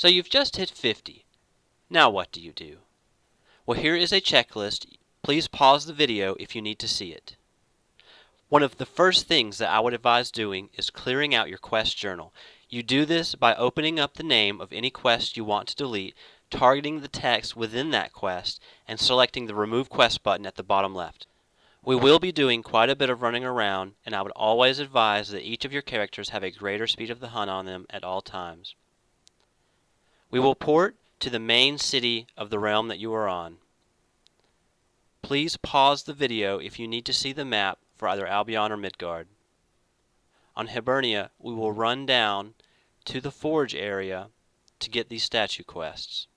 So you've just hit 50. Now what do you do? Well, here is a checklist. Please pause the video if you need to see it. One of the first things that I would advise doing is clearing out your quest journal. You do this by opening up the name of any quest you want to delete, targeting the text within that quest, and selecting the Remove Quest button at the bottom left. We will be doing quite a bit of running around, and I would always advise that each of your characters have a greater speed of the hunt on them at all times. We will port to the main city of the realm that you are on. Please pause the video if you need to see the map for either Albion or Midgard. On Hibernia, we will run down to the Forge area to get these statue quests.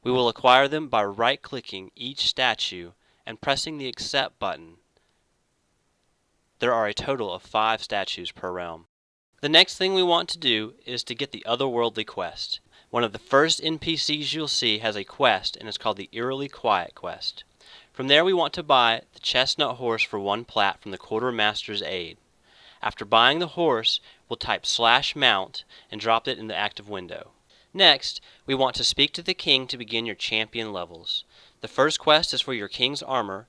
We will acquire them by right-clicking each statue and pressing the Accept button. There are a total of 5 statues per realm. The next thing we want to do is to get the Otherworldly quest. One of the first NPCs you'll see has a quest, and it's called the Eerily Quiet quest. From there we want to buy the chestnut horse for 1 plat from the Quartermaster's aid. After buying the horse, we'll type /mount and drop it in the active window. Next, we want to speak to the king to begin your champion levels. The first quest is for your king's armor,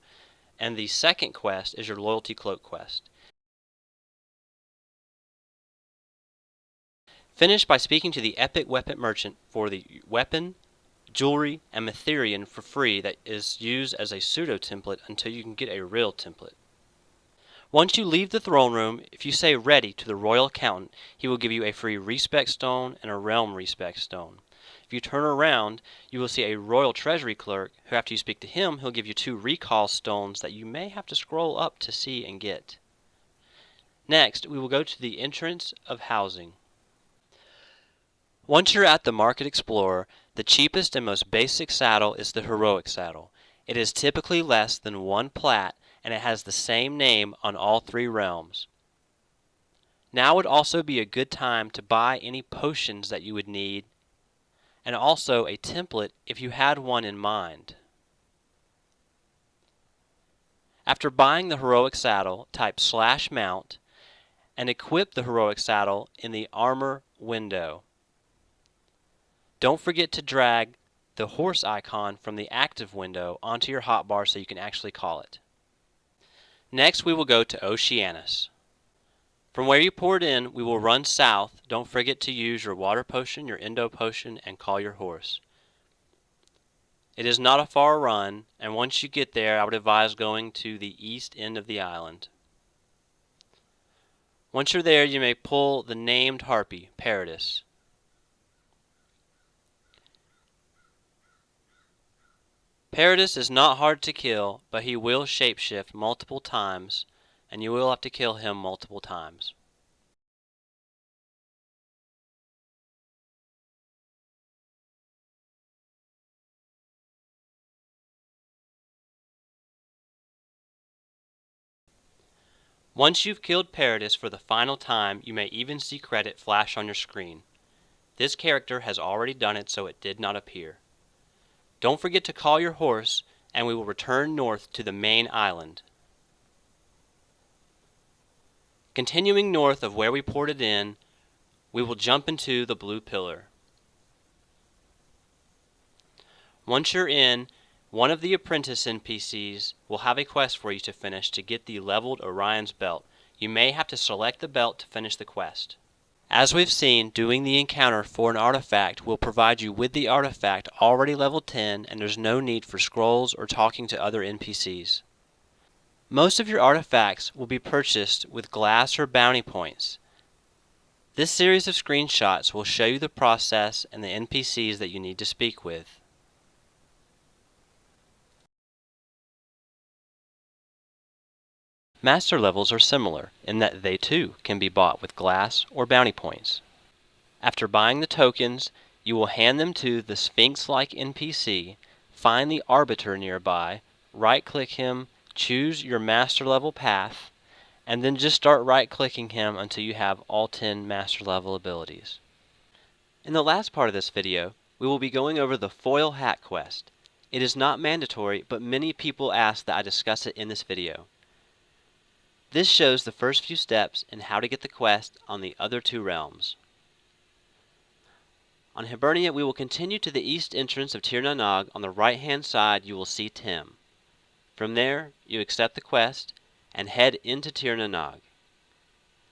and the second quest is your loyalty cloak quest. Finish by speaking to the epic weapon merchant for the weapon, jewelry, and Matherian for free that is used as a pseudo template until you can get a real template. Once you leave the throne room, if you say ready to the royal accountant, he will give you a free respect stone and a realm respect stone. If you turn around, you will see a royal treasury clerk who, after you speak to him, he'll give you 2 recall stones that you may have to scroll up to see and get. Next, we will go to the entrance of housing. Once you're at the Market Explorer, the cheapest and most basic saddle is the Heroic saddle. It is typically less than 1 plat, and it has the same name on all 3 realms. Now would also be a good time to buy any potions that you would need, and also a template if you had one in mind. After buying the Heroic saddle, type /mount and equip the Heroic saddle in the armor window. Don't forget to drag the horse icon from the active window onto your hotbar so you can actually call it. Next, we will go to Oceanus. From where you poured in, we will run south. Don't forget to use your water potion, your endo potion, and call your horse. It is not a far run, and once you get there, I would advise going to the east end of the island. Once you're there, you may pull the named harpy, Paradis. Paradis is not hard to kill, but he will shapeshift multiple times, and you will have to kill him multiple times. Once you've killed Paradis for the final time, you may even see credit flash on your screen. This character has already done it, so it did not appear. Don't forget to call your horse, and we will return north to the main island. Continuing north of where we ported in, we will jump into the Blue Pillar. Once you're in, one of the apprentice NPCs will have a quest for you to finish to get the leveled Orion's belt. You may have to select the belt to finish the quest. As we've seen, doing the encounter for an artifact will provide you with the artifact already level 10, and there's no need for scrolls or talking to other NPCs. Most of your artifacts will be purchased with glass or bounty points. This series of screenshots will show you the process and the NPCs that you need to speak with. Master levels are similar in that they too can be bought with glass or bounty points. After buying the tokens, you will hand them to the Sphinx-like NPC, find the Arbiter nearby, right-click him, choose your master level path, and then just start right-clicking him until you have all 10 master level abilities. In the last part of this video, we will be going over the Foil Hat quest. It is not mandatory, but many people ask that I discuss it in this video. This shows the first few steps in how to get the quest on the other 2 realms. On Hibernia, we will continue to the east entrance of Tir na Nog. On the right-hand side, you will see Tim. From there, you accept the quest and head into Tir na Nog.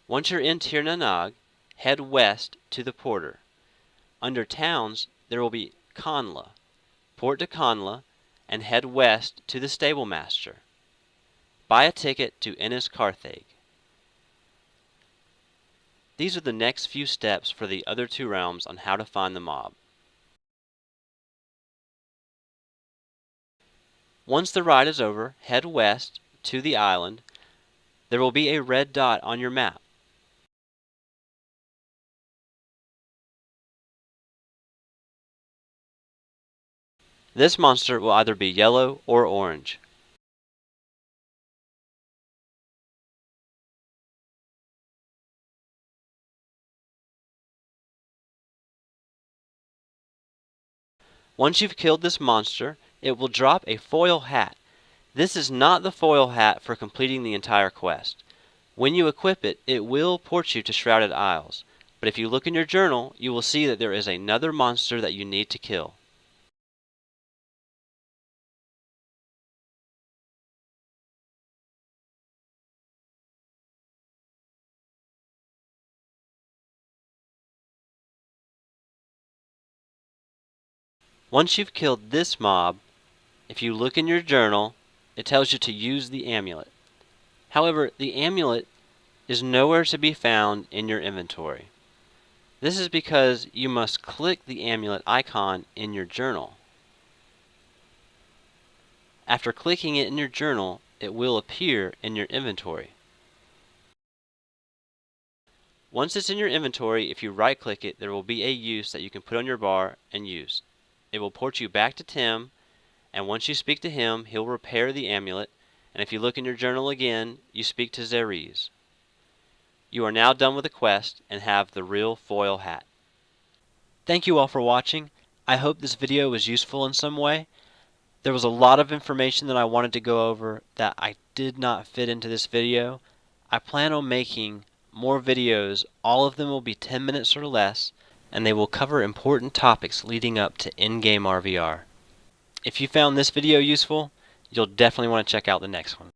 Once you're in Tir na Nog, head west to the Porter. Under towns, there will be Conla. Port to Conla and head west to the Stable Master. Buy a ticket to Ennis Carthage. These are the next few steps for the other two realms on how to find the mob. Once the ride is over, head west to the island. There will be a red dot on your map. This monster will either be yellow or orange. Once you've killed this monster, it will drop a foil hat. This is not the foil hat for completing the entire quest. When you equip it, it will port you to Shrouded Isles, but if you look in your journal, you will see that there is another monster that you need to kill. Once you've killed this mob, if you look in your journal, it tells you to use the amulet. However, the amulet is nowhere to be found in your inventory. This is because you must click the amulet icon in your journal. After clicking it in your journal, it will appear in your inventory. Once it's in your inventory, if you right-click it, there will be a use that you can put on your bar and use. It will port you back to Tim, and once you speak to him, he'll repair the amulet, and if you look in your journal again, you speak to Xerez. You are now done with the quest and have the real foil hat. Thank you all for watching. I hope this video was useful in some way. There was a lot of information that I wanted to go over that I did not fit into this video. I plan on making more videos. All of them will be 10 minutes or less, and they will cover important topics leading up to in-game RVR. If you found this video useful, you'll definitely want to check out the next one.